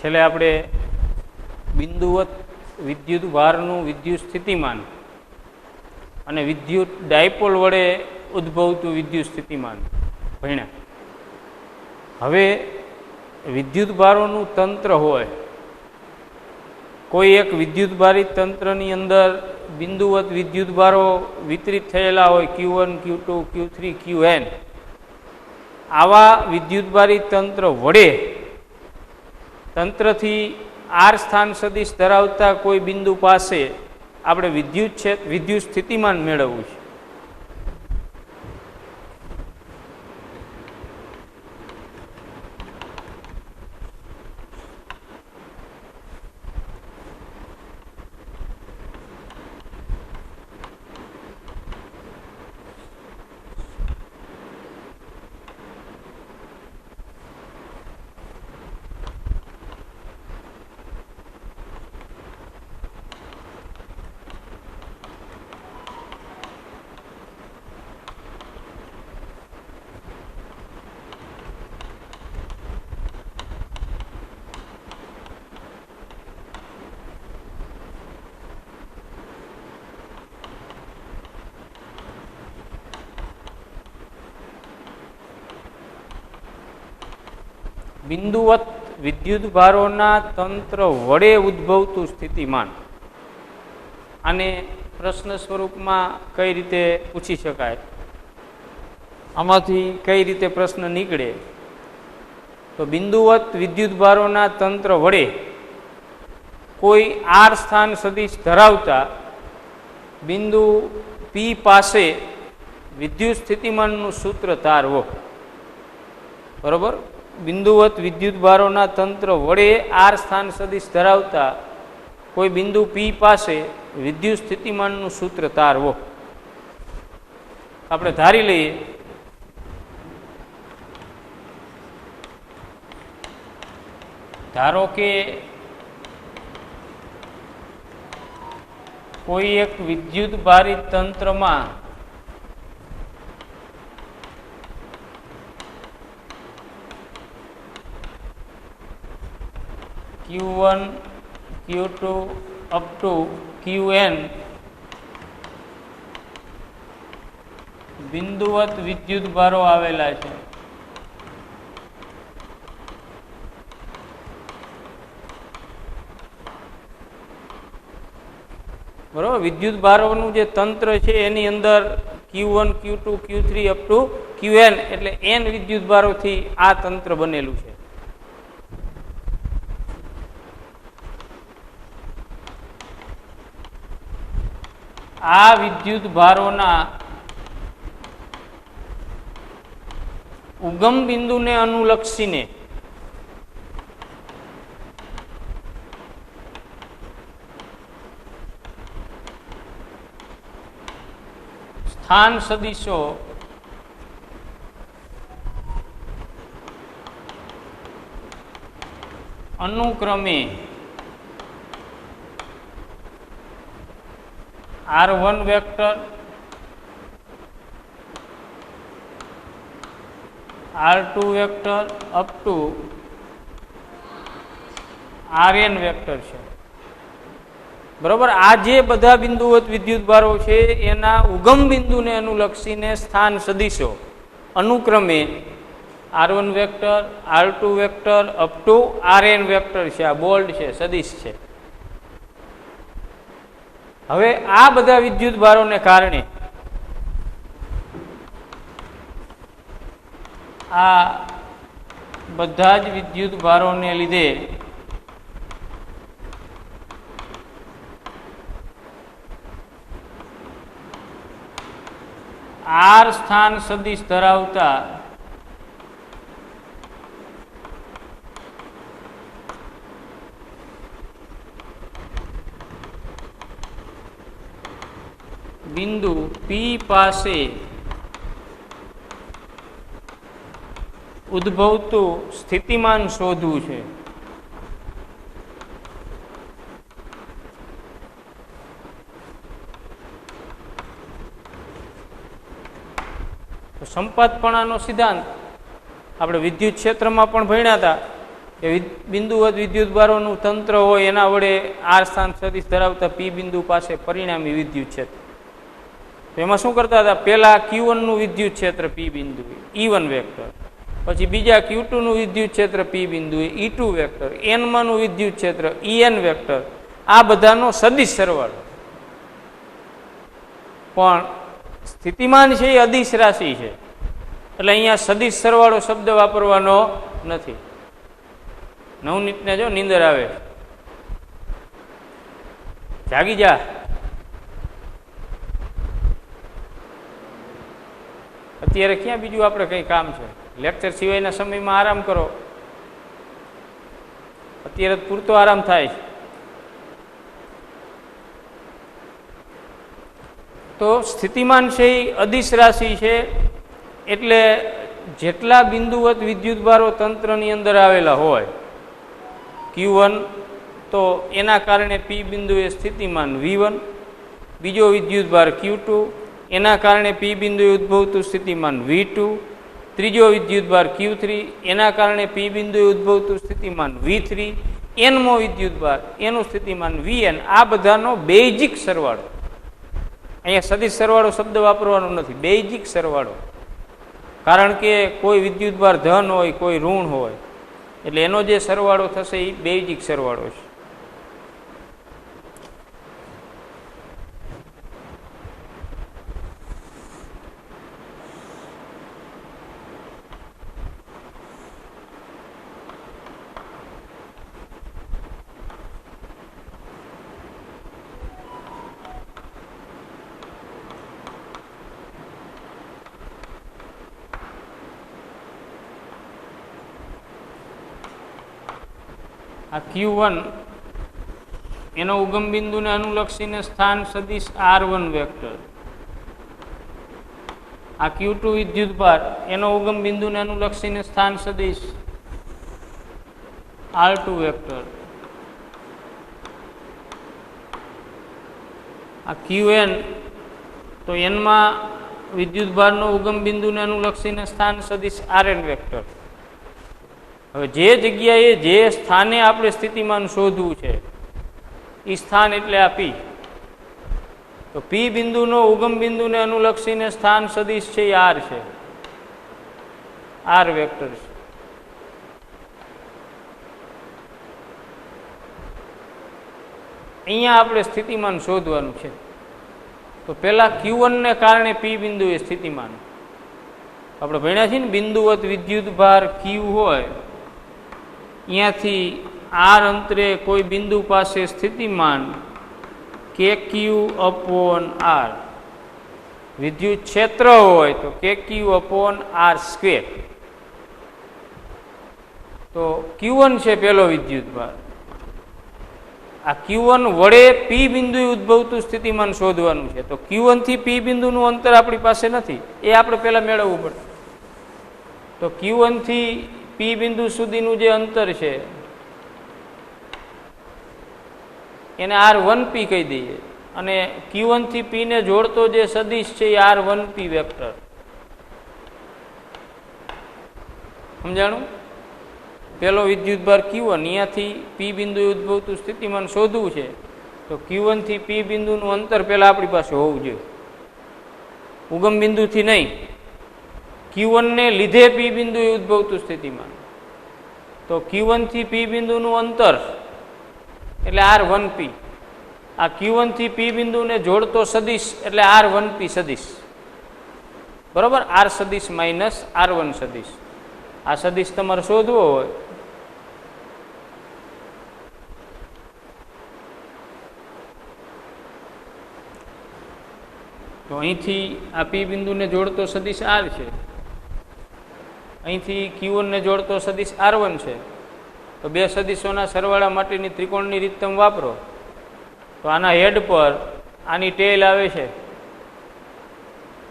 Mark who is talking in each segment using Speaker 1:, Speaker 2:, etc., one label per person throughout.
Speaker 1: છેલ્લે આપણે બિંદુવત વિદ્યુત ભારનું વિદ્યુત સ્થિતિમાન અને વિદ્યુત ડાયપોલ વડે ઉદ્ભવતું વિદ્યુત સ્થિતિમાન ભણ્યા. હવે વિદ્યુત ભારોનું તંત્ર હોય, કોઈ એક વિદ્યુત ભારિત તંત્રની અંદર બિંદુવત વિદ્યુત ભારો વિતરિત થયેલા હોય Q1, Q2, Q3, Qn. આવા વિદ્યુત ભારિત તંત્ર વડે તંત્રથી આર સ્થાન સદિશ ધરાવતા કોઈ બિંદુ પાસે આપણે વિદ્યુત સ્થિતિમાન મેળવવું છે. બિંદુવત વિદ્યુત ભારોના તંત્ર વડે ઉદ્ભવતું સ્થિતિમાન, આને પ્રશ્ન સ્વરૂપમાં કઈ રીતે પૂછી શકાય, આમાંથી કઈ રીતે પ્રશ્ન નીકળે? તો બિંદુવત વિદ્યુત ભારોના તંત્ર વડે કોઈ આર સ્થાન સદિશ ધરાવતા બિંદુ P પાસે વિદ્યુત સ્થિતિમાનનું સૂત્ર તારવો. બરોબર? બિંદુવત વિદ્યુત ભારોના તંત્ર વડે આર સ્થાન સદિશ ધરાવતા કોઈ બિંદુ P પાસે વિદ્યુત સ્થિતિમાનનું સૂત્ર તારવો. આપણે ધારી લઈએ ધારો કે કોઈ એક વિદ્યુત ભારિત તંત્રમાં Q1, Q2 up to Qn બિંદુવત વિદ્યુત ભારો આવેલા છે. બરોબર? વિદ્યુત ભારોનું જે તંત્ર છે એની અંદર Q1, Q2, Q3 up to Qn એટલે n વિદ્યુત ભારોથી આ તંત્ર બનેલું છે. આ વિદ્યુત ભારોના ઉગમ બિંદુને અનુલક્ષીને સ્થાન સદિશો અનુક્રમે R1 vector, R2 vector up to Rn vector છે. બરોબર? આ જે બધા બિંદુવત વિદ્યુત ભારો છે એના ઉગમ બિંદુને અનુલક્ષીને સ્થાન સદિશો અનુક્રમે R1 vector, R2 vector up to Rn vector છે. આ બોલ્ડ છે, સદિશ છે. હવે આ બધા વિદ્યુત ભારોને કારણે આ બધા જ વિદ્યુત ભારોને લીધે આર સ્થાન સદિશ ધરાવતા બિંદુ P પાસે ઉદ્ભવતું સ્થિતિમાન શોધવું છે. સંપાતપણાનો સિદ્ધાંત આપણે વિદ્યુત ક્ષેત્રમાં પણ ભણ્યા હતા કે બિંદુવત વિદ્યુતભારોનું તંત્ર હોય એના વડે આર સ્થાન સદિશ ધરાવતા પી બિંદુ પાસે પરિણામી વિદ્યુત ક્ષેત્ર. એમાં શું કરતા હતા? પહેલા Q1 નું વિદ્યુત ક્ષેત્ર પી બિંદુ E1 વેક્ટર, પછી બીજા Q2 નું વિદ્યુત ક્ષેત્ર પી બિંદુ E2 વેક્ટર, N નું વિદ્યુત ક્ષેત્ર En વેક્ટર, આ બધાનો સદિશ સરવાળો. પણ સ્થિતિમાન છે એ અદિશ રાશિ છે, એટલે અહીંયા સદિશ સરવાળો શબ્દ વાપરવાનો નથી. નવનીતને જો નીંદર આવે, જાગી જા. અત્યારે ક્યાં બીજું આપણે કંઈ કામ છે? લેક્ચર સિવાયના સમયમાં આરામ કરો. અત્યારે પૂરતો આરામ થાય છે. તો સ્થિતિમાન છે એ અદિશ રાશિ છે, એટલે જેટલા બિંદુવત વિદ્યુતભારો તંત્રની અંદર આવેલા હોય Q1, તો એના કારણે પી બિંદુ એ સ્થિતિમાન V1, બીજો વિદ્યુતભાર Q2, એના કારણે પી બિંદુએ ઉદ્ભવતું સ્થિતિમાન V2, ત્રીજો વિદ્યુતભાર Q3, એના કારણે પી બિંદુએ ઉદ્ભવતું સ્થિતિમાન V3, Nમો વિદ્યુતભાર એનું સ્થિતિમાન Vn. આ બધાનો બેઝિક સરવાળો. અહીંયા સદિશ સરવાળો શબ્દ વાપરવાનો નથી, બેઝિક સરવાળો. કારણ કે કોઈ વિદ્યુતભાર ધન હોય, કોઈ ઋણ હોય, એટલે એનો જે સરવાળો થશે એ બેઝિક સરવાળો છે. આ Q1 એનો ઉગમ બિંદુને અનુલક્ષીને સ્થાન સદિશ R1 વેક્ટર, આ Q2 વિદ્યુતભાર એનો ઉગમ બિંદુને અનુલક્ષીને સ્થાન સદિશ R2 વેક્ટર, આ Qn તો એનમાં વિદ્યુતભારનો ઉગમ બિંદુને અનુલક્ષીને સ્થાન સદિશ Rn વેક્ટર. હવે જે જગ્યાએ જે સ્થાને આપણે સ્થિતિમાન શોધવું છે એ સ્થાન એટલે આ P. તો P બિંદુનો ઉગમ બિંદુને અનુલક્ષીને સ્થાન સદિશ છે એ R છે, R વેક્ટર છે. અહીંયા આપણે સ્થિતિમાન શોધવાનું છે. તો પહેલા Q1 ને કારણે P બિંદુ એ સ્થિતિમાન આપણે ભણ્યા છીએ ને, બિંદુવત વિદ્યુતભાર Q હોય, અહીંયાથી R અંતરે કોઈ બિંદુ પાસે સ્થિતિમાન KQ/R, વિદ્યુત ક્ષેત્ર હોય તો KQ/R². તો Q1 છે પહેલો વિદ્યુતભાર. આ Q1 વડે P બિંદુએ ઉદ્ભવતું સ્થિતિમાન શોધવાનું છે. તો Q1 થી P બિંદુનું અંતર આપણી પાસે નથી, એ આપણે પહેલા મેળવવું પડે. તો Q1 થી P બિંદુ સુધીનું જે અંતર છે એને R1P કહી દઈએ, અને Q1 થી P ને જોડતો જે સદિશ છે એ R1P વેક્ટર. સમજાણું? પેલો વિદ્યુતભાર Q1, અહીંયાથી P બિંદુએ ઉદ્ભવતું સ્થિતિમાન શોધવું છે, તો Q1 થી P બિંદુનું અંતર પહેલા આપણી પાસે હોવું જોઈએ, ઉગમ બિંદુથી નહીં. Q1 ને લીધે P બિંદુએ ઉદ્ભવતું સ્થિતિમાન, તો Q1 થી P બિંદુનું અંતર એટલે R1P. આ Q1 થી P બિંદુને જોડતો સદિશ એટલે R1P સદિશ, બરોબર? R સદિશ માઇનસ R1 સદિશ. આ સદિશ તમારે શોધવો હોય તો અહીંથી આ P બિંદુને જોડતો સદિશ R છે, અહીંથી Q1 ને જોડતો સદિશ R1 છે. તો બે સદિશોના સરવાળા માટેની ત્રિકોણની રીત તમે વાપરો તો આના હેડ પર આની ટેલ આવે છે,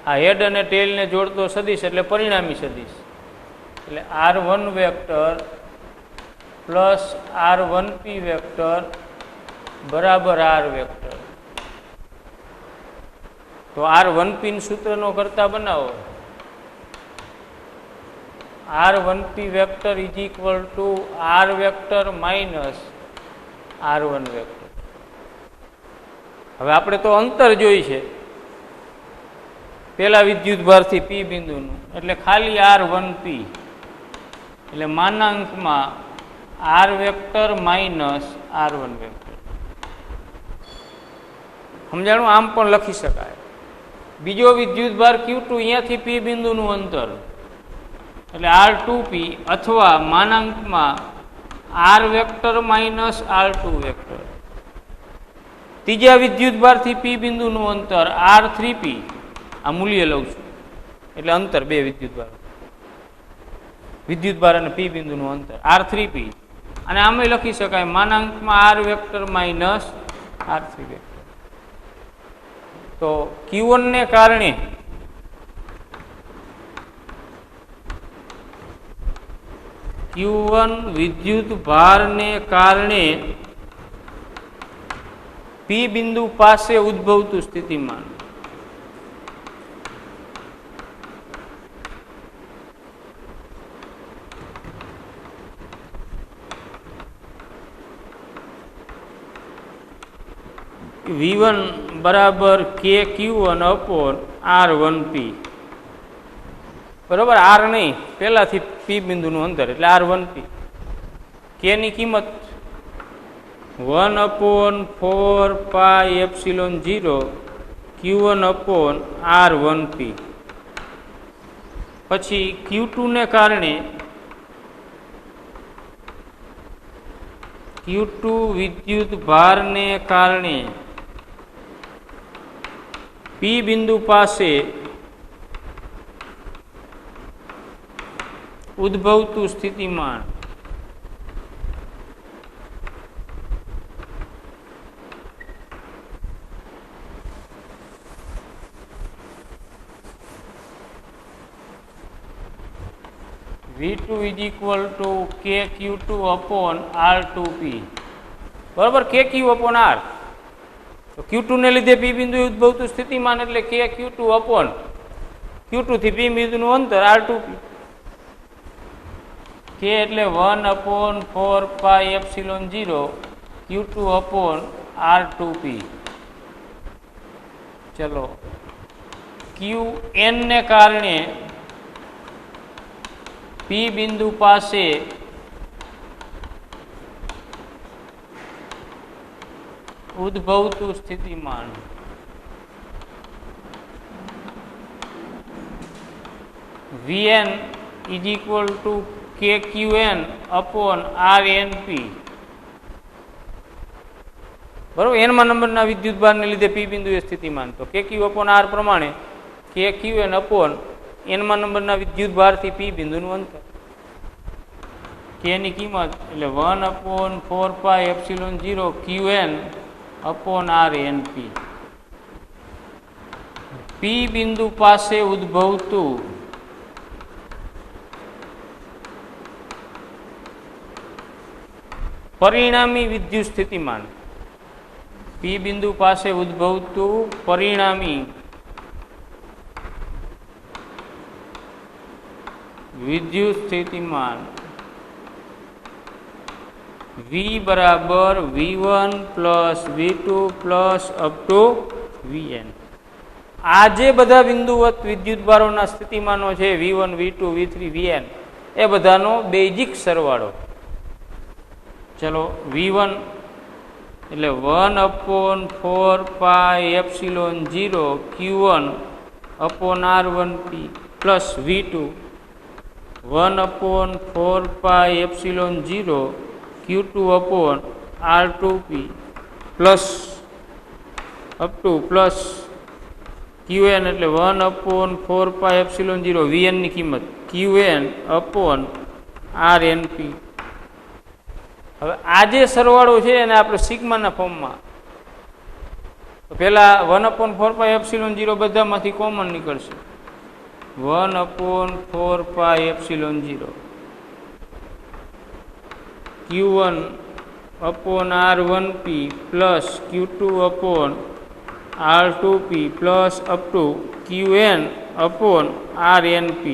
Speaker 1: આ હેડ અને ટેલને જોડતો સદિશ એટલે પરિણામી સદિશ, એટલે R1 vector plus R1P vector બરાબર R વેક્ટર. તો R1P સૂત્રનો કરતા બનાવો, r1p vector is equal to r vector minus r1 vector. હવે આપણે તો અંતર જોઈ છે પેલા વિદ્યુતભારથી પી બિંદુનું, એટલે ખાલી r1p એટલે માનાંકમાં r vector minus r1 vector. સમજાણું? આમ પણ લખી શકાય. બીજો વિદ્યુતભાર Q2 અહીંયાથી પી બિંદુનું અંતર એટલે r2p અથવા માનાંકમાં r vector minus r2 vector. ત્રીજા વિદ્યુતભારથી પી બિંદુનું અંતર r3p, આ મૂલ્ય લઉં છું એટલે અંતર બે વિદ્યુતભાર અને પી બિંદુનું અંતર r3p, અને આમે લખી શકાય માનાંકમાં r vector minus r3 vector. તો Q1 ને કારણે Q1 વિદ્યુત ભારને કારણે પી બિંદુ પાસે ઉદ્ભવતું સ્થિતિમાન V1 બરાબર KQ1 અપોન R1P. બરાબર? R નહીં, પહેલાથી પી બિંદુનું અંતર એટલે R1P. K ની કિંમત 1/4πε0 Q1 અપોન R1P. પછી Q2 ને કારણે Q2 વિદ્યુત ભારને કારણે પી બિંદુ પાસે ઉદ્ભવતું સ્થિતિમાન V2 is equal to KQ2 upon R2P. બરાબર? KQ upon R. તો Q2 ને લીધે પી બિંદુ ઉદ્ભવતું સ્થિતિમાન એટલે KQ2 upon Q2 થી પી બિંદુનું અંતર R2P. K એટલે 1/4πε0 Q2 upon R2P. ચલો, Qn ને કારણે પી બિંદુ પાસે ઉદ્ભવતું સ્થિતિમાન Vn is equal to KQn upon RNP. બરોબર? એનમાં નંબરના વિદ્યુતભારને લીધે પી બિંદુ એ સ્થિતિમાન, તો KQ upon R પ્રમાણે KQn upon એનમાં નંબરના વિદ્યુતભારથી પી બિંદુનું અંતર. K ની કિંમત એટલે 1/4πε0 Qn upon RNP. પી બિંદુ પાસે ઉદ્ભવતું પરિણામી વિદ્યુત સ્થિતિમાન, પી બિંદુ પાસે ઉદ્ભવતું પરિણામી વિદ્યુત સ્થિતિમાન V બરાબર V1 plus V2 plus up to Vn. આ જે બધા બિંદુવત વિદ્યુતભારોના સ્થિતિમાનો છે V1, V2, V3, Vn, એ બધાનો બેઝિક સરવાળો. ચલો, V1 એટલે 1/4πε0 Q1 upon R1P plus V2 1/4πε0 Q2 upon R2P plus up to plus Qn એટલે 1/4πε0 Vn ની કિંમત Qn upon RNP. હવે આ જે સરવાળો છે એને આપણે સિગ્માના ફોર્મમાં, તો પહેલા 1/4πε0 બધામાંથી કોમન નીકળશે. 1/4πε0 Q1 upon R1P plus Q2 upon R2P plus up to Qn upon RNP.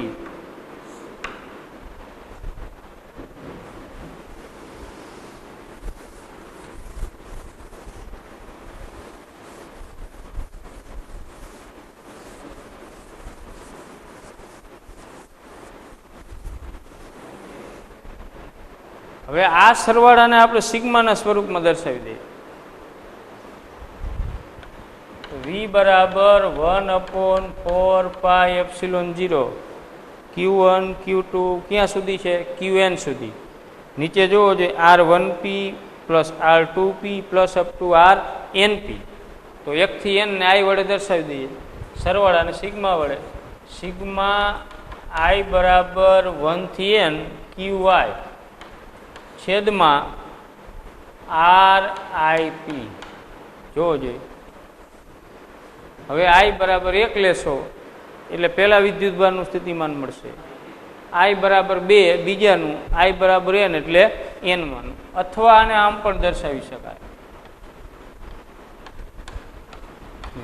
Speaker 1: હવે આ સરવાળાને આપણે સિગ્માના સ્વરૂપમાં દર્શાવી દઈએ. V બરાબર 1/4πε0 Q1 Q2 ક્યાં સુધી છે? Qn સુધી. નીચે જોવો જોઈએ R1P plus R2P plus up to RNP. તો 1 થી n ને I વડે દર્શાવી દઈએ સરવાળાને સિગ્મા વડે. સિગ્મા I બરાબર 1 થી n QI છેદમાં RIP. જોવો જોઈએ. હવે I બરાબર 1 લેશો એટલે પહેલા વિદ્યુતભારનું સ્થિતિમાન મળશે. I બરાબર 2 બીજાનું, I બરાબર n એટલે n માનું. અથવા આને આમ પણ દર્શાવી શકાય.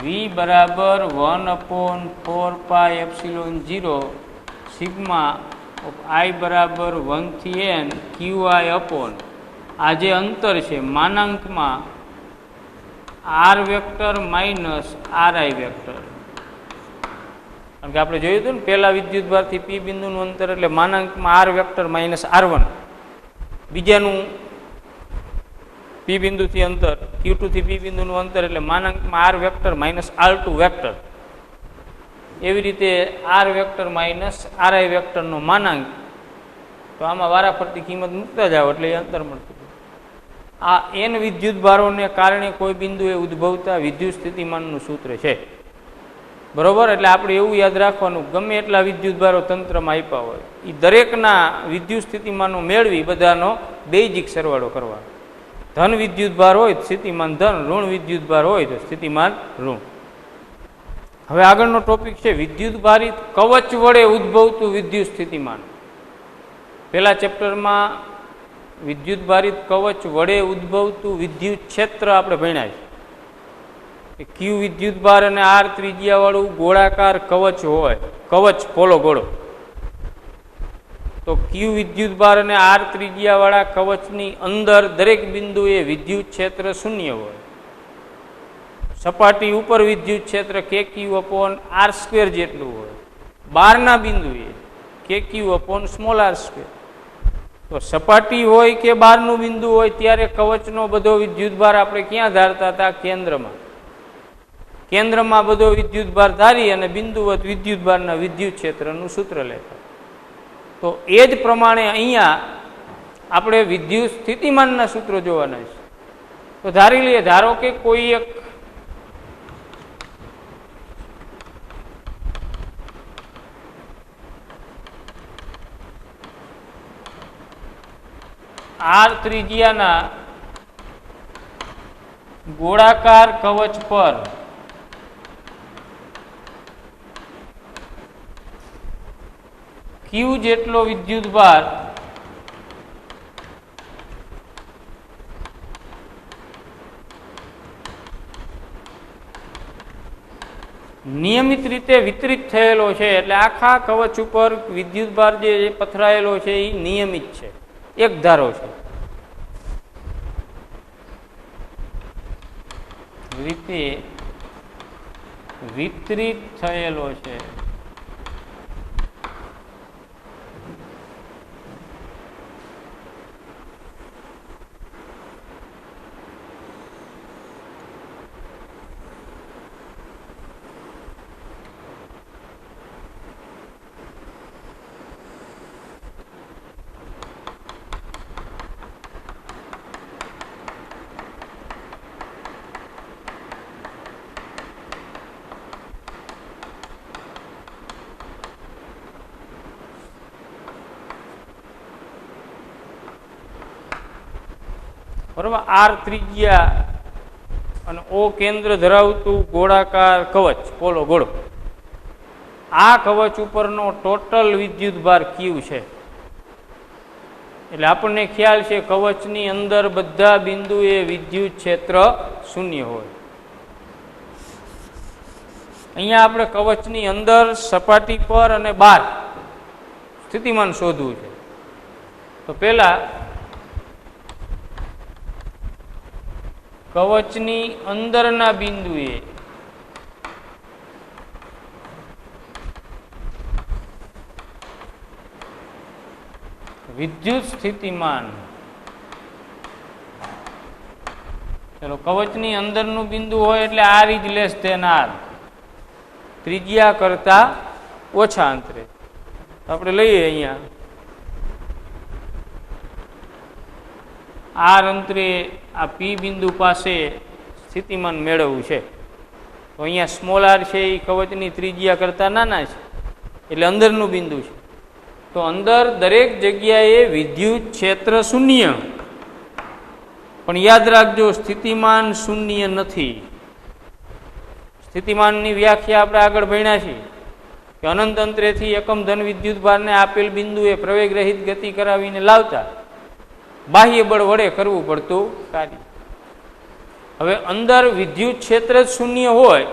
Speaker 1: V બરાબર 1/4πε0 સિગ્મા ઓફ I બરાબર 1 થી n QI અપોન આ જે અંતર છે માનાંકમાં R vector minus RI vector. કારણ કે આપણે જોયું હતું ને પહેલા વિદ્યુતભારથી P બિંદુનું અંતર એટલે માનાંકમાં R વેક્ટર માઇનસ R1. બીજાનું P બિંદુથી અંતર Q2 થી P બિંદુનું અંતર એટલે માનાંકમાં R vector minus R2 vector. એવી રીતે R વેક્ટર માઇનસ RI વેક્ટરનો માનાંક. તો આમાં વારાફરતી કિંમત મૂકતા જાઓ એટલે એ અંતર મળતું. આ n વિદ્યુતભારોને કારણે કોઈ બિંદુએ ઉદ્ભવતા વિદ્યુત સ્થિતિમાનનું સૂત્ર છે. બરોબર? એટલે આપણે એવું યાદ રાખવાનું, ગમે એટલા વિદ્યુતભારો તંત્રમાં આપ્યા હોય એ દરેકના વિદ્યુત સ્થિતિમાનો મેળવી બધાનો બેઝિક સરવાળો કરવાનો. ધન વિદ્યુતભાર હોય તો સ્થિતિમાન ધન, ઋણ વિદ્યુતભાર હોય તો સ્થિતિમાન ઋણ. હવે આગળનો ટોપિક છે વિદ્યુતભારિત કવચ વડે ઉદ્ભવતું વિદ્યુત સ્થિતિમાન. પહેલા ચેપ્ટરમાં વિદ્યુતભારિત કવચ વડે ઉદ્ભવતું વિદ્યુત ક્ષેત્ર આપણે ભણ્યા છે. Q વિદ્યુતભાર અને R ત્રિજ્યાવાળું ગોળાકાર કવચ હોય, કવચ પોલો ગોળો. તો Q વિદ્યુતભાર અને R ત્રિજ્યાવાળા કવચની અંદર દરેક બિંદુએ વિદ્યુત ક્ષેત્ર શૂન્ય હોય. સપાટી ઉપર વિદ્યુત ક્ષેત્ર KQ/R² જેટલું હોય. બહારના બિંદુએ KQ/r². તો સપાટી હોય કે બહારનું બિંદુ હોય ત્યારે કવચનો બધો વિદ્યુતભાર આપણે ક્યાં ધારતા હતા? કેન્દ્રમાં. કેન્દ્રમાં બધો વિદ્યુતભાર ધારી અને બિંદુવત વિદ્યુતભારના વિદ્યુત ક્ષેત્રનું સૂત્ર લેતા. તો એ જ પ્રમાણે અહીંયા આપણે વિદ્યુત સ્થિતિમાનના સૂત્રો જોવાના છે. તો ધારી લઈએ, ધારો કે કોઈ એક R ત્રિજ્યાના ગોળાકાર કવચ પર Q જેટલો વિદ્યુતભાર નિયમિત રીતે વિતરિત થયેલો છે. એટલે આખા કવચ ઉપર વિદ્યુતભાર જે પથરાયેલો છે એ નિયમિત છે, એક ધારો છે. રીતે વિતરિત થયેલો છે. બરોબર? R ત્રિજ્યા અને O કેન્દ્ર ધરાવતું ગોળાકાર કવચ પોલો ગોળો. આ કવચ ઉપરનો ટોટલ વિદ્યુતભાર Q છે. એટલે આપણને ખ્યાલ છે કવચની અંદર બધા બિંદુએ વિદ્યુત ક્ષેત્ર શૂન્ય હોય. અહીંયા આપણે કવચની અંદર, સપાટી પર અને બહાર સ્થિતિમાન શોધવું છે. તો પહેલા કવચની અંદરના બિંદુએ વિદ્યુત સ્થિતિમાન ચલો, કવચની અંદરનું બિંદુ હોય એટલે R is less than R, ત્રિજ્યા કરતા ઓછા અંતરે. આપણે લઈએ અહીંયા આર અંતરે આ પી બિંદુ પાસે સ્થિતિમાન મેળવવું છે. તો અહીંયા સ્મોલ આર છે એ કવચની ત્રિજ્યા કરતા નાના છે એટલે અંદરનું બિંદુ છે. તો અંદર દરેક જગ્યાએ વિદ્યુત ક્ષેત્ર શૂન્ય, પણ યાદ રાખજો સ્થિતિમાન શૂન્ય નથી. સ્થિતિમાનની વ્યાખ્યા આપણે આગળ ભણ્યા છીએ કે અનંત અંતરેથી એકમ ધન વિદ્યુત ભારને આપેલ બિંદુએ પ્રવેગ રહિત ગતિ કરાવીને લાવતા બાહ્ય બળ વડે કરવું પડતું કાર્ય. હવે અંદર વિદ્યુત ક્ષેત્ર જ શૂન્ય હોય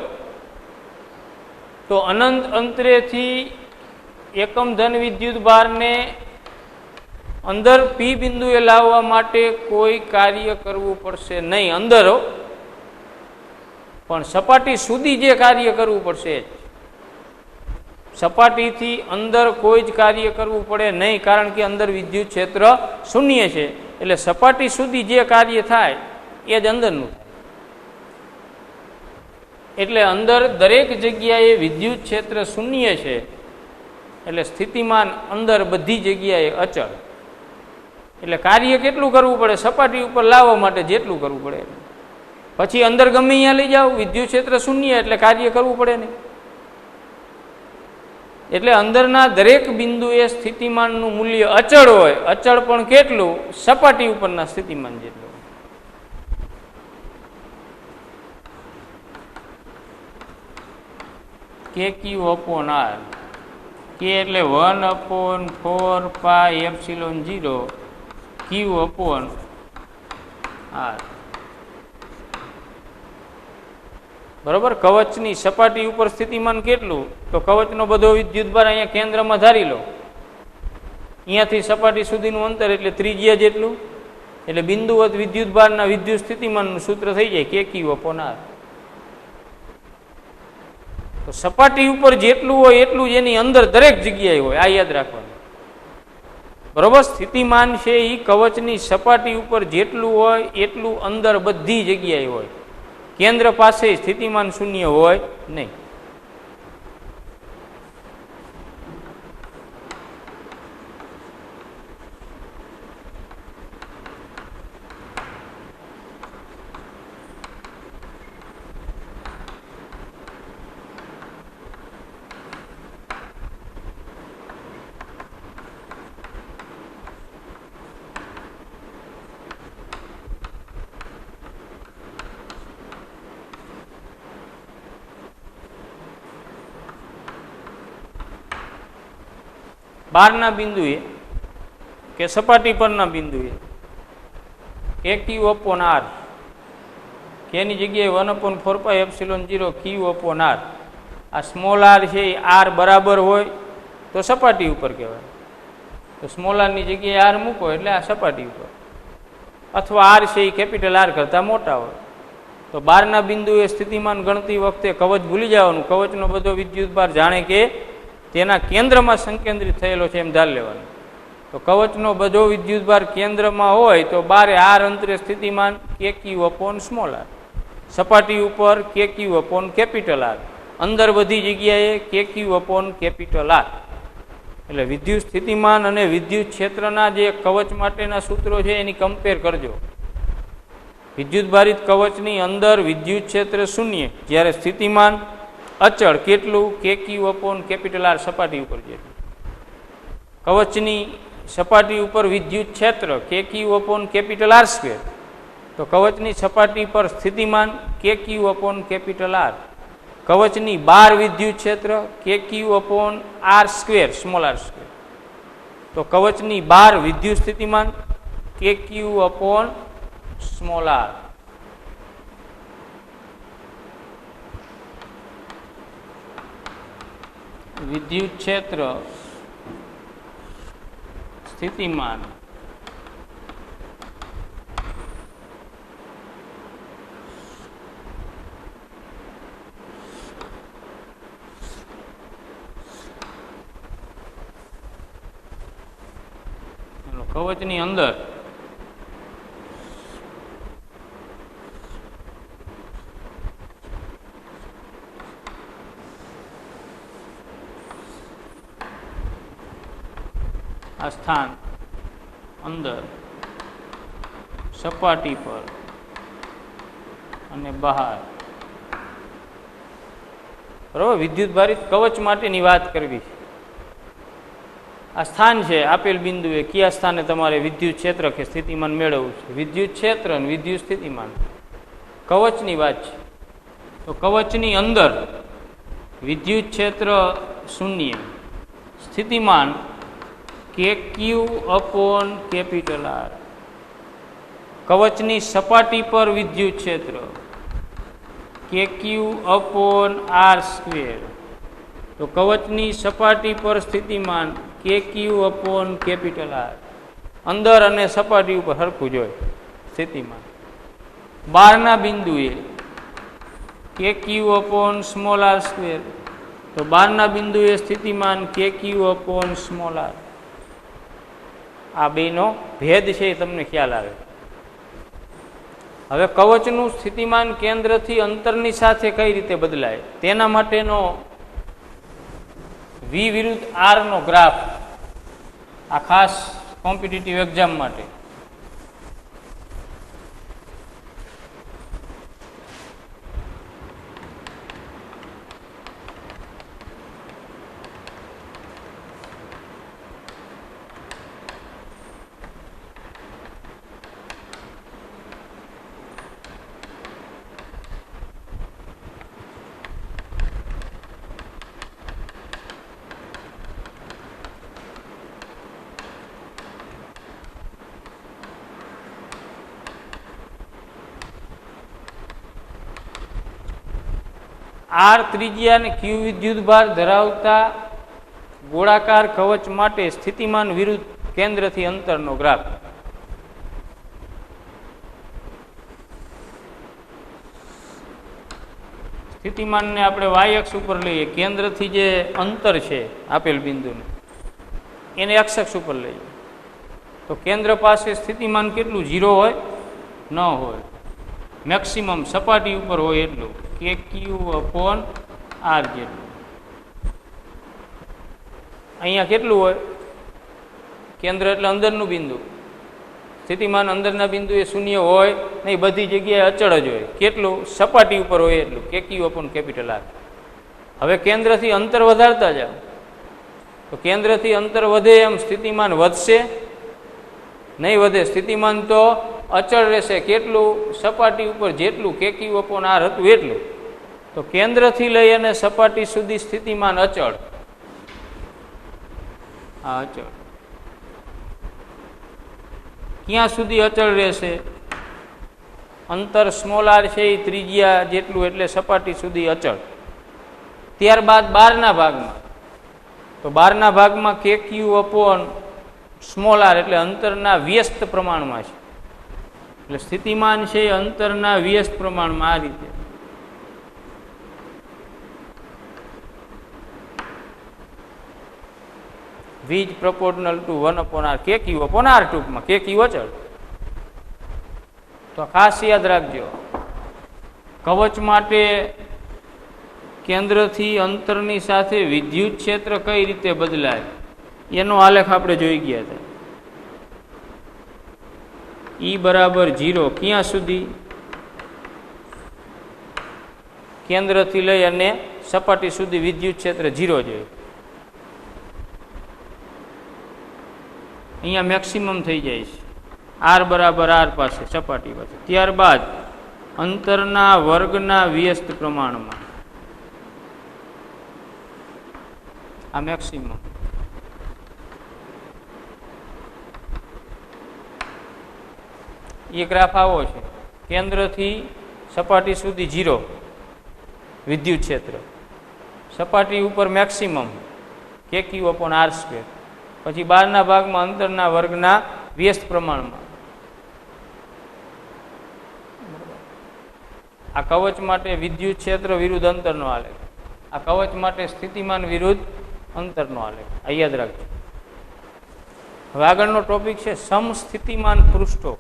Speaker 1: તો અનંત અંતરેથી એકમ ધન વિદ્યુત ભારને અંદર પી બિંદુએ લાવવા માટે કોઈ કાર્ય કરવું પડશે નહીં અંદર, પણ સપાટી સુધી જે કાર્ય કરવું પડશે. સપાટીથી અંદર કોઈ જ કાર્ય કરવું પડે નહીં, કારણ કે અંદર વિદ્યુત ક્ષેત્ર શૂન્ય છે. એટલે સપાટી સુધી જે કાર્ય થાય એ જ અંદરનું થાય. એટલે અંદર દરેક જગ્યાએ વિદ્યુત ક્ષેત્ર શૂન્ય છે એટલે સ્થિતિમાન અંદર બધી જગ્યાએ અચળ. એટલે કાર્ય કેટલું કરવું પડે? સપાટી ઉપર લાવવા માટે જેટલું કરવું પડે. પછી અંદર ગમે અહીંયા લઈ જાઓ, વિદ્યુત ક્ષેત્ર શૂન્ય એટલે કાર્ય કરવું પડે નહીં. એટલે અંદરના દરેક બિંદુએ સ્થિતિમાનનું મૂલ્ય અચળ હોય. અચળ પણ કેટલું? સપાટી ઉપરના સ્થિતિમાન જેટલું. કે ક્યુ અપોન આર, કે એટલે 1/4πε0 ક્યુ અપોન આર. બરોબર. કવચની સપાટી ઉપર સ્થિતિમાન કેટલું? તો કવચનો બધો વિદ્યુતભાર અહીંયા કેન્દ્રમાં ધારી લો. અહીંયાથી સપાટી સુધીનું અંતર એટલે ત્રિજ્યા જેટલું. એટલે બિંદુવત વિદ્યુતભારના વિદ્યુત સ્થિતિમાનનું સૂત્ર થઈ જાય કે ક્યુ અપોન આર. તો સપાટી ઉપર જેટલું હોય એટલું જ એની અંદર દરેક જગ્યાએ હોય. આ યાદ રાખવાનું. બરોબર. સ્થિતિમાન છે એ કવચની સપાટી ઉપર જેટલું હોય એટલું અંદર બધી જગ્યાએ હોય. કેન્દ્ર પાસે સ્થિતિમાન શૂન્ય હોય નહીં. બહારના બિંદુએ કે સપાટી પરના બિંદુએ કે ક્યુ અપોન આર, કે એની જગ્યાએ 1/4πε0 ક્યુ અપોન આર. આ સ્મોલ આર છે એ આર બરાબર હોય તો સપાટી ઉપર કહેવાય. તો સ્મોલ આરની જગ્યાએ આર મૂકો એટલે આ સપાટી ઉપર. અથવા આર છે એ કેપિટલ આર કરતાં મોટા હોય. તો બહારના બિંદુએ સ્થિતિમાન ગણતી વખતે કવચ ભૂલી જવાનું. કવચનો બધો વિદ્યુતભાર જાણે કે તેના કેન્દ્રમાં સંકેન્દ્રિત થયેલો છે એમ ધાર લેવાનું. તો કવચનો બધો વિદ્યુતભાર કેન્દ્રમાં હોય તો બારે આર અંતરે સ્થિતિમાન K Q upon small R. સપાટી ઉપર કે ક્યુ અપોન કેપિટલ આર. અંદર બધી જગ્યાએ કે ક્યુ અપોન કેપિટલ આર. એટલે વિદ્યુત સ્થિતિમાન અને વિદ્યુત ક્ષેત્રના જે કવચ માટેના સૂત્રો છે એની કમ્પેર કરજો. વિદ્યુતભારિત કવચની અંદર વિદ્યુત ક્ષેત્ર શૂન્ય, જ્યારે સ્થિતિમાન અચળ કેટલું? કે ક્યુ અપોન કેપિટલ આર સપાટી ઉપર જેટલું. કવચની સપાટી ઉપર વિદ્યુત ક્ષેત્ર K Q upon capital R square. તો કવચની સપાટી પર સ્થિતિમાન K Q upon capital R. કવચની બહાર વિદ્યુત ક્ષેત્ર K Q upon R square small R square. તો કવચની બહાર વિદ્યુત સ્થિતિમાન K Q upon small R. વિદ્યુત ક્ષેત્ર સ્થિતિમાન કવચની અંદર આ સ્થાન અંદર, સપાટી પર અને બહાર. બરાબર, વિદ્યુત ભારિત કવચ માટેની વાત કરવી છે. આ સ્થાન છે આપેલ બિંદુએ, કયા સ્થાને તમારે વિદ્યુત ક્ષેત્ર કે સ્થિતિમાન મેળવવું છે. વિદ્યુત ક્ષેત્ર અને વિદ્યુત સ્થિતિમાન કવચની વાત છે. તો કવચની અંદર વિદ્યુત ક્ષેત્ર શૂન્ય, સ્થિતિમાન KQ/R. કવચની સપાટી પર વિદ્યુત ક્ષેત્ર KQ/R². તો કવચની સપાટી પર સ્થિતિમાન KQ/R. અંદર અને સપાટી ઉપર સરખું જોઈએ સ્થિતિમાન. બહારના બિંદુએ KQ/r². તો બહારના બિંદુએ સ્થિતિમાન KQ/r. આ બેનો ભેદ છે એ તમને ખ્યાલ આવે. હવે કવચનું સ્થિતિમાન કેન્દ્રથી અંતરની સાથે કઈ રીતે બદલાય તેના માટેનો V વિરુદ્ધ R નો ગ્રાફ, આ ખાસ કોમ્પિટિટિવ એક્ઝામ માટે. R ત્રિજ્યા અને Q વિદ્યુતભાર ધરાવતા ગોળાકાર કવચ માટે સ્થિતિમાન વિરુદ્ધ કેન્દ્રથી અંતરનો ગ્રાફ. સ્થિતિમાનને આપણે y અક્ષ ઉપર લઈએ, કેન્દ્રથી જે અંતર છે આપેલ બિંદુનું એને x અક્ષ ઉપર લઈએ. તો કેન્દ્ર પાસે સ્થિતિમાન કેટલું? 0 હોય? ન હોય. મેક્સિમમ સપાટી ઉપર હોય એટલું, KQ/R જેટલું. અહીંયા કેટલું હોય? કેન્દ્ર એટલે અંદરનું બિંદુ. સ્થિતિમાન અંદરના બિંદુ એ શૂન્ય હોય નહીં, બધી જગ્યાએ અચળ જ હોય. કેટલું? સપાટી ઉપર હોય એટલું, KQ/R. હવે કેન્દ્રથી અંતર વધારતા જાઓ તો કેન્દ્રથી અંતર વધે એમ સ્થિતિમાન વધશે નહીં? વધે. સ્થિતિમાન તો અચળ રહેશે. કેટલું? સપાટી ઉપર જેટલું KQ/R હતું એટલું. તો કેન્દ્રથી લઈ અને સપાટી સુધી સ્થિતિમાન અચળ. આ અચળ ક્યાં સુધી અચળ રહેશે? અંતર r છે એ ત્રિજ્યા જેટલું, એટલે સપાટી સુધી અચળ. ત્યારબાદ બહારના ભાગમાં, તો બહારના ભાગમાં KQ/r એટલે અંતરના વ્યસ્ત પ્રમાણમાં છે. એટલે સ્થિતિમાન છે એ અંતરના વ્યસ્ત પ્રમાણમાં આ રીતે. V is proportional to 1/r. KQ/R ટૂંકમાં, KQ અચળ. તો ખાસ યાદ રાખજો, કવચ માટે કેન્દ્રથી અંતરની સાથે વિદ્યુત ક્ષેત્ર કઈ રીતે બદલાય એનો આલેખ આપણે જોઈ ગયા હતા. E = 0 ક્યાં સુધી? કેન્દ્રથી લઈ અને સપાટી સુધી વિદ્યુત ક્ષેત્ર 0 જોઈએ. અહીંયા મેક્સિમમ થઈ જાય છે R = R પાસે, સપાટી પાસે. ત્યારબાદ અંતરના વર્ગના વ્યસ્ત પ્રમાણમાં આ મેક્સિમમ. એ ગ્રાફ આવો છે. કેન્દ્રથી સપાટી સુધી 0 વિદ્યુત ક્ષેત્ર, સપાટી ઉપર મેક્સિમમ KQ/R², પછી બહારના ભાગમાં અંતરના વર્ગના વ્યસ્ત પ્રમાણમાં. આ કવચ માટે વિદ્યુત ક્ષેત્ર વિરુદ્ધ અંતરનો આલેખ, આ કવચ માટે સ્થિતિમાન વિરુદ્ધ અંતરનો આલેખ. આ યાદ રાખજો. હવે આગળનો ટોપિક છે સમસ્થિતિમાન પૃષ્ઠો.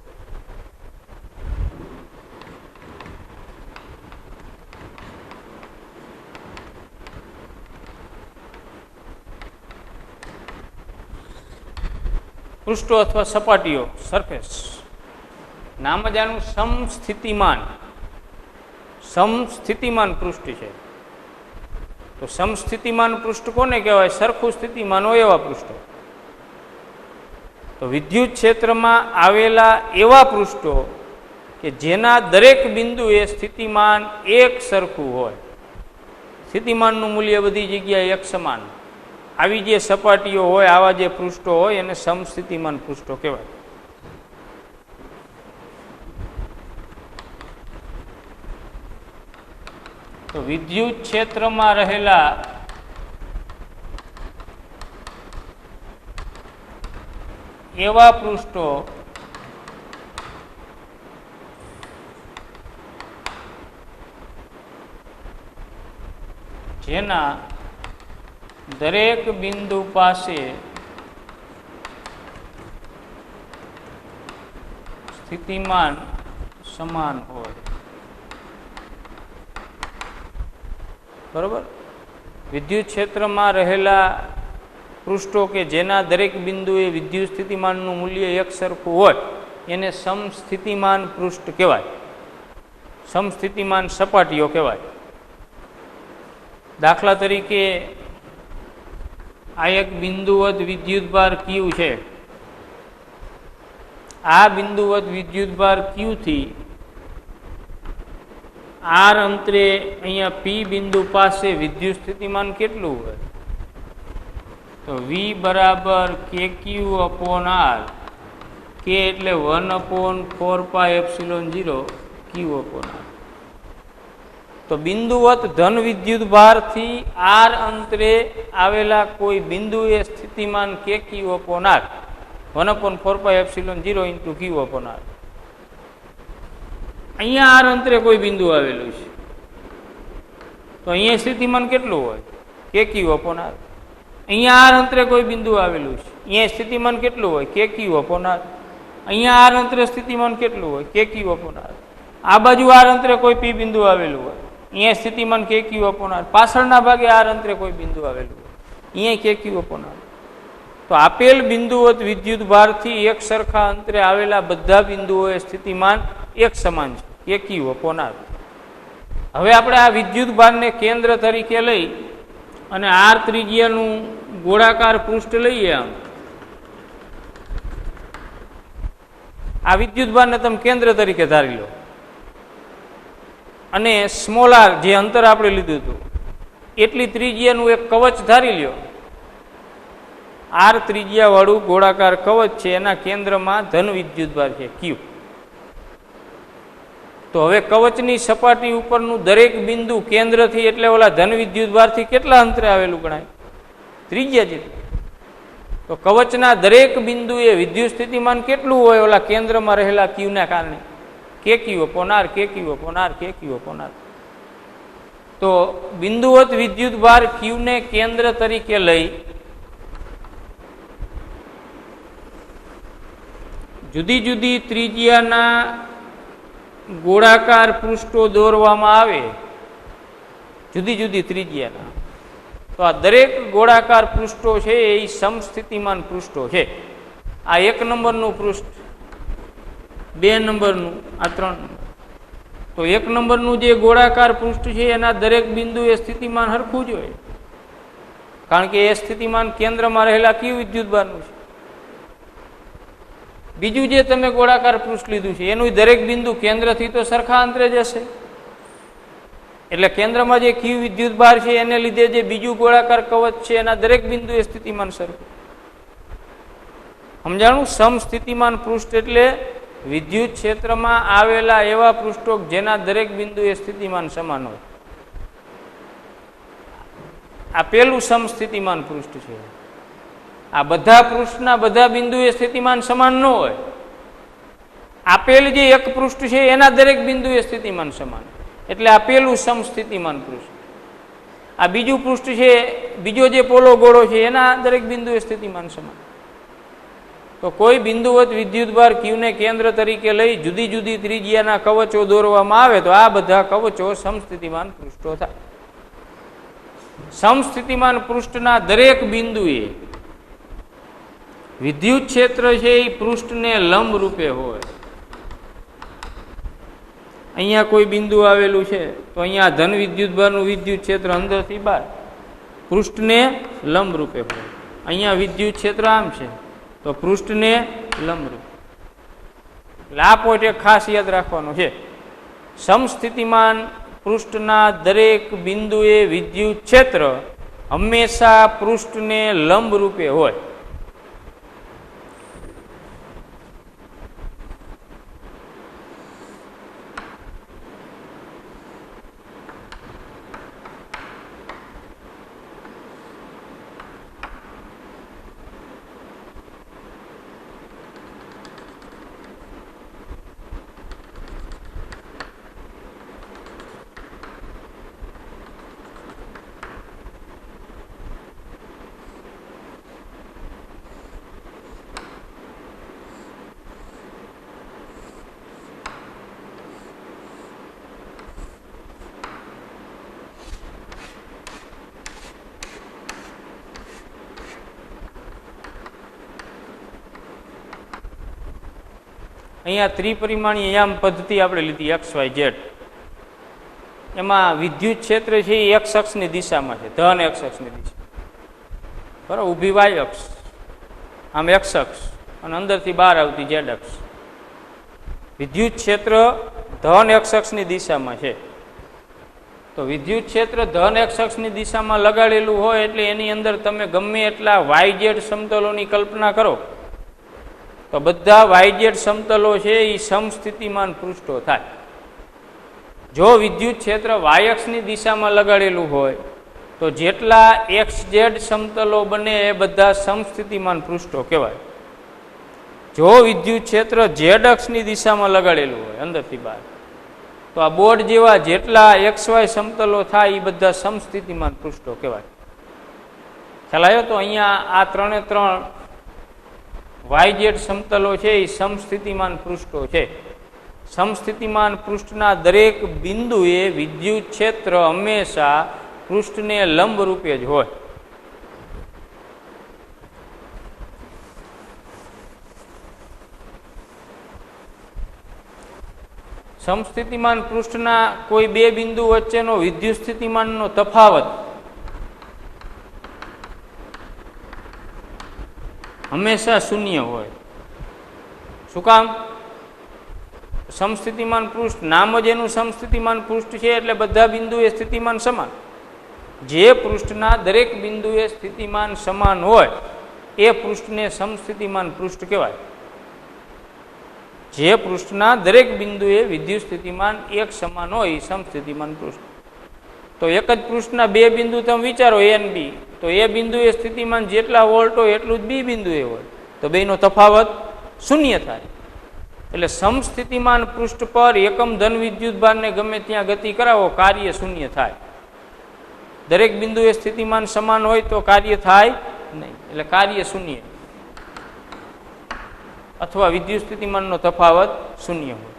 Speaker 1: પૃષ્ઠો અથવા સપાટીઓ, સરફેસ. નામ જ આનું સમસ્થિતિમાન પૃષ્ઠ છે. તો સમસ્થિતિમાન પૃષ્ઠ કોને કહેવાય? સરખું સ્થિતિમાન હોય એવા પૃષ્ઠો. તો વિદ્યુત ક્ષેત્રમાં આવેલા એવા પૃષ્ઠો કે જેના દરેક બિંદુએ સ્થિતિમાન એક સરખું હોય, સ્થિતિમાનનું મૂલ્ય બધી જગ્યાએ એક સમાન, આવી જે સપાટીઓ હોય, આવા જે પૃષ્ઠો હોય એને સમસ્થિતિમાન પૃષ્ઠો કહેવાય. તો વિદ્યુત ક્ષેત્રમાં રહેલા એવા પૃષ્ઠો જેના દરેક બિંદુ પાસે સ્થિતિમાન સમાન હોય. બરોબર? વિદ્યુત ક્ષેત્રમાં રહેલા પૃષ્ઠો કે જેના દરેક બિંદુએ વિદ્યુત સ્થિતિમાનનું મૂલ્ય એક સરખું હોય એને સમસ્થિતિમાન પૃષ્ઠ કહેવાય, સમસ્થિતિમાન સપાટીઓ કહેવાય. દાખલા તરીકે આ એક બિંદુવત વિદ્યુતભાર ક્યુ છે. આ બિંદુવત વિદ્યુતભાર ક્યુ થી આર અંતરે અહીંયા પી બિંદુ પાસે વિદ્યુત સ્થિતિમાન કેટલું હોય? તો વી બરાબર કે ક્યુ અપોન આર. કે એટલે 1/4πε0 ક્યુ અપોન આર. તો બિંદુવત ધન વિદ્યુતભારથી આર અંતરે આવેલા કોઈ બિંદુએ સ્થિતિમાન K Q upon R 1/4πε0 into ક્યુ અપોન આર. અહીંયા આર અંતરે કોઈ બિંદુ આવેલું છે તો અહીંયા સ્થિતિમાન કેટલું હોય? કે ક્યુ અપોન આર. અહીંયા આર અંતરે કોઈ બિંદુ આવેલું છે, અહીંયા સ્થિતિમાન કેટલું હોય? કે ક્યુ અપોન આર. અહીંયા આર અંતરે સ્થિતિમાન કેટલું હોય? કે ક્યુ અપોન આર. આ બાજુ આર અંતરે કોઈ પી બિંદુ આવેલું હોય, અહીંયા સ્થિતિમાન કે ક્યુ અપોન આર. પાછળના ભાગે આર અંતરે કોઈ બિંદુ આવેલું હોય, અહીંયા કે ક્યુ અપોન આર. તો આપેલ બિંદુવત વિદ્યુતભારથી એક સરખા અંતરે આવેલા બધા બિંદુઓએ સ્થિતિમાન એક સમાન છે, કે ક્યુ અપોન આર. હવે આપણે આ વિદ્યુતભારને કેન્દ્ર તરીકે લઈ અને આર ત્રિજ્યાનું ગોળાકાર પૃષ્ઠ લઈએ. આ વિદ્યુતભારને તમે કેન્દ્ર તરીકે ધારી લો અને સ્મોલ આર જે અંતર આપણે લીધું હતું એટલી ત્રિજ્યાનું એક કવચ ધારી લ્યો. આર ત્રિજ્યા વાળું ગોળાકાર કવચ છે, એના કેન્દ્રમાં ધન વિદ્યુતભાર છે ક્યુ. તો હવે કવચની સપાટી ઉપરનું દરેક બિંદુ કેન્દ્રથી એટલે ઓલા ધન વિદ્યુતભારથી કેટલા અંતરે આવેલું ગણાય? ત્રિજ્યા જેટલું. તો કવચના દરેક બિંદુએ વિદ્યુત સ્થિતિમાન કેટલું હોય ઓલા કેન્દ્રમાં રહેલા ક્યુના કારણે? કે ક્યુ અપોન આર, કે ક્યુ અપોન આર, કે ક્યુ અપોન આર. તો બિંદુવત વિદ્યુતભાર ક્યુને કેન્દ્ર તરીકે લઈ જુદી જુદી ત્રિજ્યાના ગોળાકાર પૃષ્ઠો દોરવામાં આવે, જુદી જુદી ત્રિજ્યાના. તો આ દરેક ગોળાકાર પૃષ્ઠો છે એ સમસ્થિતિમાન પૃષ્ઠો છે. આ 1 નંબરનું પૃષ્ઠ, 2 નંબરનું, આ 3 નંબર. તો 1 નંબરનું જે ગોળાકાર પૃષ્ઠ છે એના દરેક બિંદુએ સ્થિતિમાન સરખું જ હોય, કારણ કે એ સ્થિતિમાન કેન્દ્રમાં રહેલા ક્યુ વિદ્યુતભારનું છે. બીજું જે તમે ગોળાકાર પૃષ્ઠ લીધું છે એનું દરેક બિંદુ કેન્દ્રથી તો સરખા અંતરે જ હશે, એટલે કેન્દ્રમાં જે ક્યુ વિદ્યુતભાર છે એને લીધે જે બીજું ગોળાકાર કવચ છે એના દરેક બિંદુએ સ્થિતિમાન સરખું. સમજાણું? સમસ્થિતિમાન પૃષ્ઠ એટલે વિદ્યુત ક્ષેત્રમાં આવેલા એવા પૃષ્ઠો જેના દરેક બિંદુએ સ્થિતિમાન સમાન હોય. આ પેલું સમસ્થિતિમાન પૃષ્ઠ છે. આ બધા પૃષ્ઠના બધા બિંદુએ સ્થિતિમાન સમાન ન હોય. આપેલ જે એક પૃષ્ઠ છે એના દરેક બિંદુએ સ્થિતિમાન સમાન, એટલે આ પેલું સમસ્થિતિમાન પૃષ્ઠ. આ બીજું પૃષ્ઠ છે, બીજો જે પોલો ગોળો છે એના દરેક બિંદુએ સ્થિતિમાન સમાન. તો કોઈ બિંદુવત વિદ્યુતભાર ક્યુને કેન્દ્ર તરીકે લઈ જુદી જુદી ત્રિજ્યાના કવચો દોરવામાં આવે તો આ બધા કવચો સમસ્થિતિમાન પૃષ્ઠો થાય. સમસ્થિતિમાન પૃષ્ઠના દરેક બિંદુએ વિદ્યુત ક્ષેત્ર છે એ પૃષ્ઠને લંબ રૂપે હોય. અહીંયા કોઈ બિંદુ આવેલું છે તો અહીંયા ધન વિદ્યુતભારનું વિદ્યુત ક્ષેત્ર અંદરથી બહાર પૃષ્ઠને લંબ રૂપે હોય. અહીંયા વિદ્યુત ક્ષેત્ર આમ છે તો પૃષ્ઠને લંબ રૂપે. એટલે આ પોઈન્ટ એક ખાસ યાદ રાખવાનો છે. સમસ્થિતિમાન પૃષ્ઠના દરેક બિંદુએ વિદ્યુત ક્ષેત્ર હંમેશા પૃષ્ઠને લંબ રૂપે હોય. અહીંયા ત્રિપરિમાણીય યામ પદ્ધતિ આપણે લીધી XYZ. એમાં વિદ્યુત ક્ષેત્ર છે એ એક્સ અક્ષની દિશામાં છે, ધન એક્સ અક્ષની દિશા, બરાબર. ઊભી વાય અક્ષ, આમ એક્સ અક્ષ, અને અંદરથી બહાર આવતી ઝેડ અક્ષ. વિદ્યુત ક્ષેત્ર ધન એક્સ અક્ષની દિશામાં છે. તો વિદ્યુત ક્ષેત્ર ધન એક્સ અક્ષની દિશામાં લગાડેલું હોય એટલે એની અંદર તમે ગમે એટલા YZ સમતલોની કલ્પના કરો તો બધા YZ સમતલો છે એ સમસ્થિતિમાન પૃષ્ઠો થાય. જો વિદ્યુત ક્ષેત્ર વાય અક્ષની દિશામાં લગાડેલું હોય તો જેટલા XZ સમતલો બને એ બધા સમસ્થિતિમાન પૃષ્ઠો કહેવાય. જો વિદ્યુત ક્ષેત્ર Z અક્ષની દિશામાં લગાડેલું હોય અંદરથી બહાર તો આ બોર્ડ જેવા જેટલા XY સમતલો થાય એ બધા સમસ્થિતિમાન પૃષ્ઠો કહેવાય. ખ્યાલ આવ્યો? તો અહીંયા આ ત્રણે ત્રણ YZ સમતલો છે એ સમસ્થિતિમાન પૃષ્ઠો છે. સમસ્થિતિમાન પૃષ્ઠના દરેક બિંદુએ વિદ્યુત ક્ષેત્ર હંમેશા પૃષ્ઠને લંબ રૂપે જ હોય. સમસ્થિતિમાન પૃષ્ઠના કોઈ બે બિંદુ વચ્ચેનો વિદ્યુત સ્થિતિમાનનો તફાવત હંમેશા શૂન્ય હોય. શું કામ? સમસ્થિતિમાન પૃષ્ઠ નામ જ એનું સમસ્થિતિમાન પૃષ્ઠ છે એટલે બધા બિંદુએ સ્થિતિમાન સમાન. જે પૃષ્ઠના દરેક બિંદુએ સ્થિતિમાન સમાન હોય એ પૃષ્ઠને સમસ્થિતિમાન પૃષ્ઠ કહેવાય. જે પૃષ્ઠના દરેક બિંદુએ વિદ્યુત સ્થિતિમાન એક સમાન હોય એ સમસ્થિતિમાન પૃષ્ઠ. તો એક જ પૃષ્ઠના બે બિંદુ તમે વિચારો A અને B, તો એ બિંદુએ સ્થિતિમાન જેટલા વોલ્ટ હોય એટલું જ બી બિંદુએ હોય તો બેનો તફાવત શૂન્ય થાય. એટલે સમસ્થિતિમાન પૃષ્ઠ પર એકમ ધન વિદ્યુતભારને ગમે ત્યાં ગતિ કરાવો કાર્ય શૂન્ય થાય. દરેક બિંદુએ સ્થિતિમાન સમાન હોય તો કાર્ય થાય નહીં, એટલે કાર્ય શૂન્ય અથવા વિદ્યુત સ્થિતિમાનનો તફાવત શૂન્ય હોય.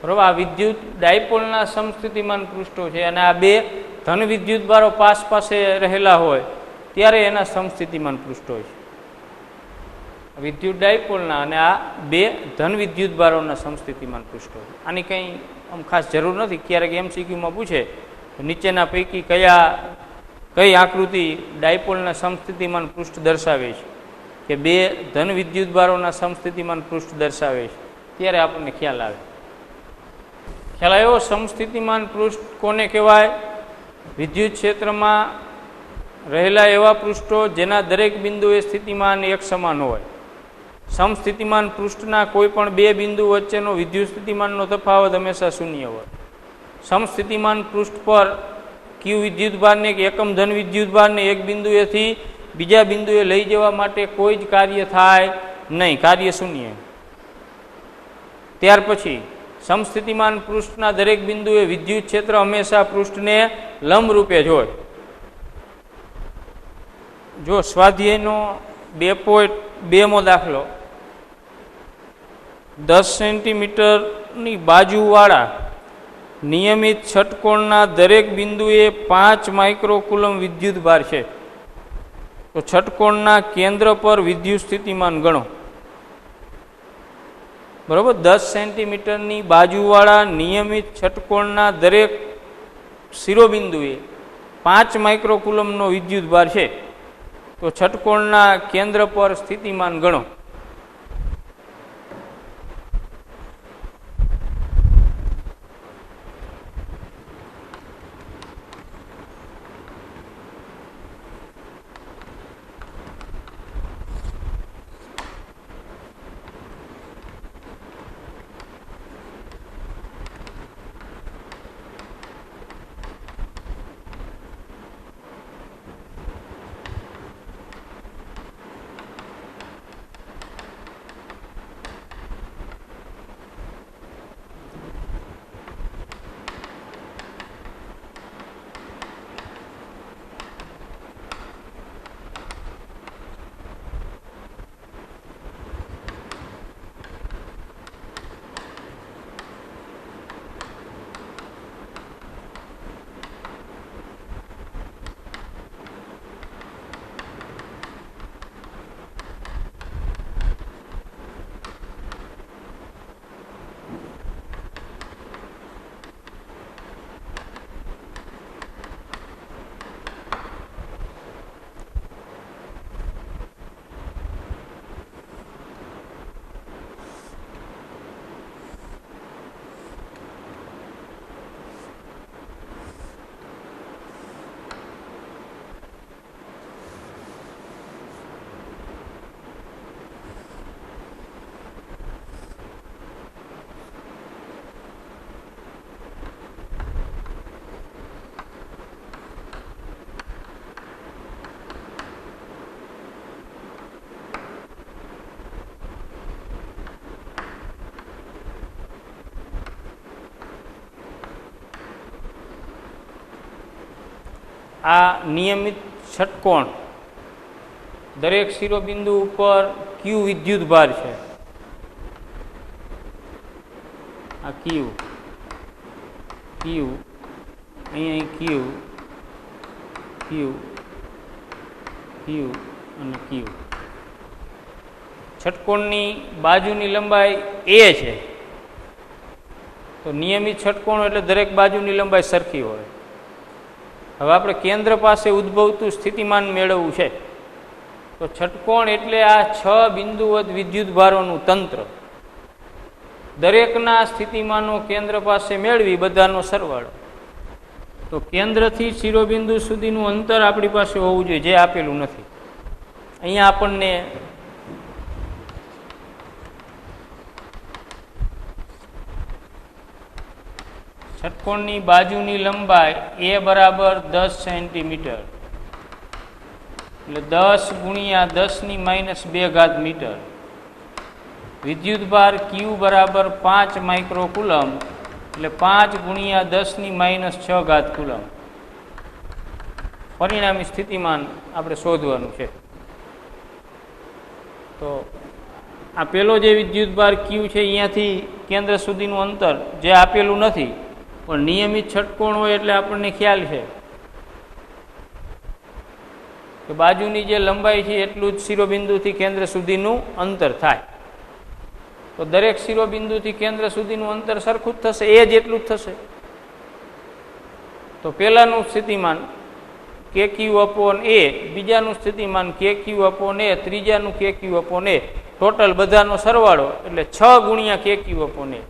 Speaker 1: બરોબર. આ વિદ્યુત ડાયપોલના સમસ્થિતિમાન પૃષ્ઠો છે અને આ બે ધન વિદ્યુતભારો પાસે રહેલા હોય ત્યારે એના સમસ્થિતિમાન પૃષ્ઠો છે. વિદ્યુત ડાયપોલના અને આ બે ધન વિદ્યુતભારોના સમસ્થિતિમાન પૃષ્ઠો છે. આની કંઈ આમ ખાસ જરૂર નથી. ક્યારેક MCQમાં પૂછે નીચેના પૈકી કઈ આકૃતિ ડાયપોલના સમસ્થિતિમાન પૃષ્ઠ દર્શાવે છે કે બે ધન વિદ્યુતભારોના સમસ્થિતિમાન પૃષ્ઠ દર્શાવે છે, ત્યારે આપણને ખ્યાલ આવે. ખ્યાલ આવ્યો? સમસ્થિતિમાન પૃષ્ઠ કોને કહેવાય? વિદ્યુત ક્ષેત્રમાં રહેલા એવા પૃષ્ઠો જેના દરેક બિંદુએ સ્થિતિમાન એક સમાન હોય. સમસ્થિતિમાન પૃષ્ઠના કોઈ પણ બે બિંદુ વચ્ચેનો વિદ્યુત સ્થિતિમાનનો તફાવત હંમેશા શૂન્ય હોય. સમસ્થિતિમાન પૃષ્ઠ પર ક્યુ વિદ્યુતભારને કે એકમ ધન વિદ્યુતભારને એક બિંદુએથી બીજા બિંદુએ લઈ જવા માટે કોઈ જ કાર્ય થાય નહીં, કાર્ય શૂન્ય. ત્યાર પછી સમસ્થિતિમાન પૃષ્ઠના દરેક બિંદુએ વિદ્યુત ક્ષેત્ર હંમેશા પૃષ્ઠને લંબરૂપે જ હોય. જો સ્વાધ્યાયનો 2.2મો દાખલો, 10 સેન્ટીમીટરની બાજુવાળા નિયમિત ષટકોણના દરેક બિંદુએ 5 માઇક્રોકુલમ વિદ્યુત ભાર છે, તો ષટકોણના કેન્દ્ર પર વિદ્યુત સ્થિતિમાન ગણો. બરોબર, 10 સેન્ટીમીટરની બાજુવાળા નિયમિત ષટકોણના દરેક શિરોબિંદુએ 5 માઇક્રોકુલમનો વિદ્યુત ભાર છે, તો ષટકોણના કેન્દ્ર પર સ્થિતિમાન ગણો. આ નિયમિત ષટકોણ દરેક શિરોબિંદુ ઉપર ક્યુ વિદ્યુત ભાર છે. આ ક્યુ ક્યુ અહીં ક્યુ ક્યુ ક્યુ અને ક્યુ. ષટકોણની બાજુની લંબાઈ એ છે, તો નિયમિત ષટકોણ એટલે દરેક બાજુની લંબાઈ સરખી હોય. હવે આપણે કેન્દ્ર પાસે ઉદ્ભવતું સ્થિતિમાન મેળવવું છે, તો ષટકોણ એટલે આ 6 બિંદુવત વિદ્યુત ભારોનું તંત્ર. દરેકના સ્થિતિમાનો કેન્દ્ર પાસે મેળવી બધાનો સરવાળો. તો કેન્દ્રથી શિરોબિંદુ સુધીનું અંતર આપણી પાસે હોવું જોઈએ, જે આપેલું નથી. અહીંયા આપણને ષટકોણની બાજુની લંબાઈ એ બરાબર 10 સેન્ટીમીટર, એટલે 10 ગુણ્યા 10⁻²² મીટર. વિદ્યુત ભાર ક્યુ બરાબર 5 માઇક્રોકુલમ, એટલે 5 ગુણ્યા 10⁻6 કુલમ. પરિણામી સ્થિતિમાન આપણે શોધવાનું છે. તો આ પેલો જે વિદ્યુત ભાર ક્યુ છે, અહીંયાથી કેન્દ્ર સુધીનું અંતર જે આપેલું નથી, પણ નિયમિત ષટકોણ હોય એટલે આપણને ખ્યાલ છે કે બાજુની જે લંબાઈ છે એટલું જ શિરોબિંદુથી કેન્દ્ર સુધીનું અંતર થાય. તો દરેક શિરોબિંદુથી કેન્દ્ર સુધીનું અંતર સરખું જ થશે, એ જ એટલું જ થશે. તો પહેલાનું સ્થિતિમાન કે ક્યુ અપોન એ, બીજાનું સ્થિતિમાન કે ક્યુ અપોન એ, ત્રીજાનું કે ક્યુ અપોન એ, ટોટલ બધાનો સરવાળો એટલે 6 ગુણ્યા કે ક્યુ અપોન એ.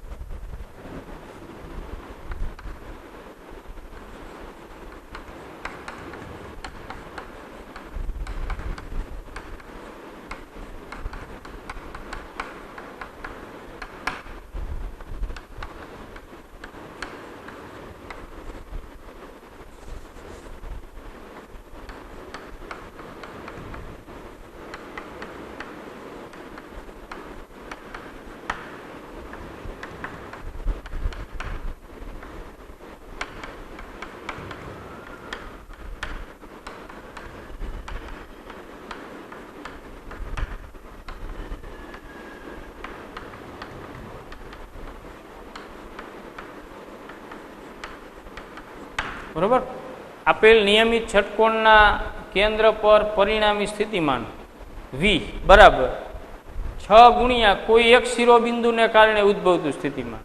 Speaker 1: બરાબર. આપેલ નિયમિત ષટકોણના કેન્દ્ર પર પરિણામી સ્થિતિમાન વી બરાબર 6 ગુણ્યા કોઈ એક શિરોબિંદુને કારણે ઉદ્ભવતું સ્થિતિમાન.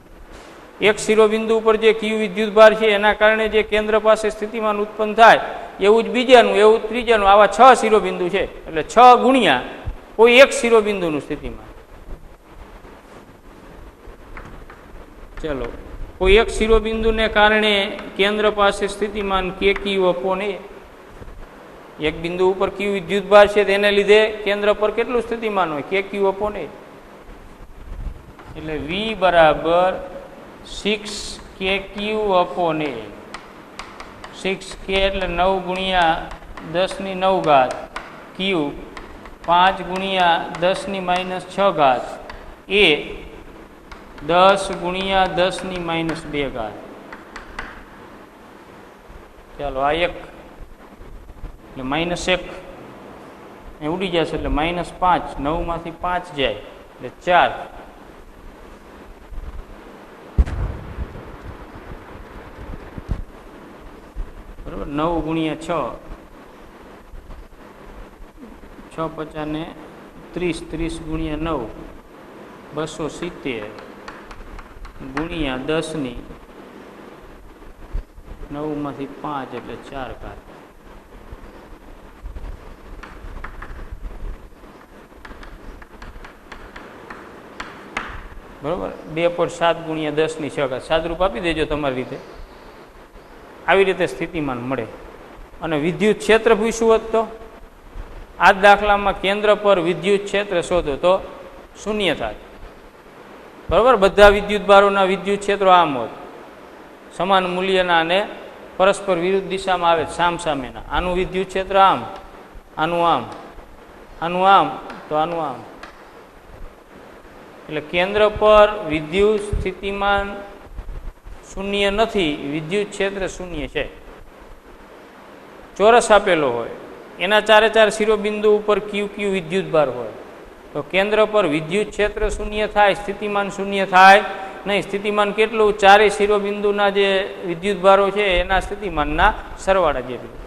Speaker 1: એક શિરોબિંદુ ઉપર જે ક્યુ વિદ્યુતભાર છે એના કારણે જે કેન્દ્ર પાસે સ્થિતિમાન ઉત્પન્ન થાય એવું જ બીજાનું, એવું જ ત્રીજાનું, આવા 6 શિરોબિંદુ છે એટલે 6 ગુણ્યા કોઈ એક શિરોબિંદુનું સ્થિતિમાન. ચલો, કોઈ એક શિરોબિંદુને કારણે કેન્દ્ર પાસે સ્થિતિમાન કે ક્યુ અપોન એ. એક બિંદુ ઉપર ક્યુ વિદ્યુતભાર છે તેને લીધે કેન્દ્ર પર કેટલું સ્થિતિમાન હોય? કે ક્યુ અપોન એ. એટલે વી બરાબર 6 કે ક્યુ અપોન એ. 6 કે એટલે 9 ગુણ્યા 10⁹ ઘાત ક્યુ 5 ગુણ્યા 10⁻6 ઘાત એ 10 ગુણ્યા 10⁻2 ઘાત. ચાલો આ એક એટલે -1 એ ઉડી જશે એટલે -5. 9 માંથી 5 જાય એટલે 4. બરાબર. 9 ગુણ્યા 6 6 50 ને 30, 30 ગુણ્યા 9 270 ગુણ્યા 10⁻9 માંથી 5 એટલે 4 ઘાત. બરાબર. 2.7 ગુણ્યા 10⁶ ઘાત. સાદરૂપ આપી દેજો તમારી રીતે. આવી રીતે સ્થિતિમાન મળે. અને વિદ્યુત ક્ષેત્ર પૂછ્યું હોત તો આ દાખલામાં કેન્દ્ર પર વિદ્યુત ક્ષેત્ર શોધો તો શૂન્ય થાય. બરાબર. બધા વિદ્યુતભારોના વિદ્યુત ક્ષેત્રો આમ હોત, સમાન મૂલ્યના અને પરસ્પર વિરુદ્ધ દિશામાં આવે સામસામેના. આનું વિદ્યુત ક્ષેત્ર આમ, આનું આમ, આનું આમ તો આનું આમ. એટલે કેન્દ્ર પર વિદ્યુત સ્થિતિમાન શૂન્ય નથી, વિદ્યુત ક્ષેત્ર શૂન્ય છે. ચોરસ આપેલો હોય, એના 4 શિરોબિંદુ ઉપર ક્યુ ક્યુ વિદ્યુતભાર હોય તો કેન્દ્ર પર વિદ્યુત ક્ષેત્ર શૂન્ય થાય, સ્થિતિમાન શૂન્ય થાય નહીં. સ્થિતિમાન કેટલું? 4 શિરોબિંદુના જે વિદ્યુતભારો છે એના સ્થિતિમાનના સરવાળા જેટલું.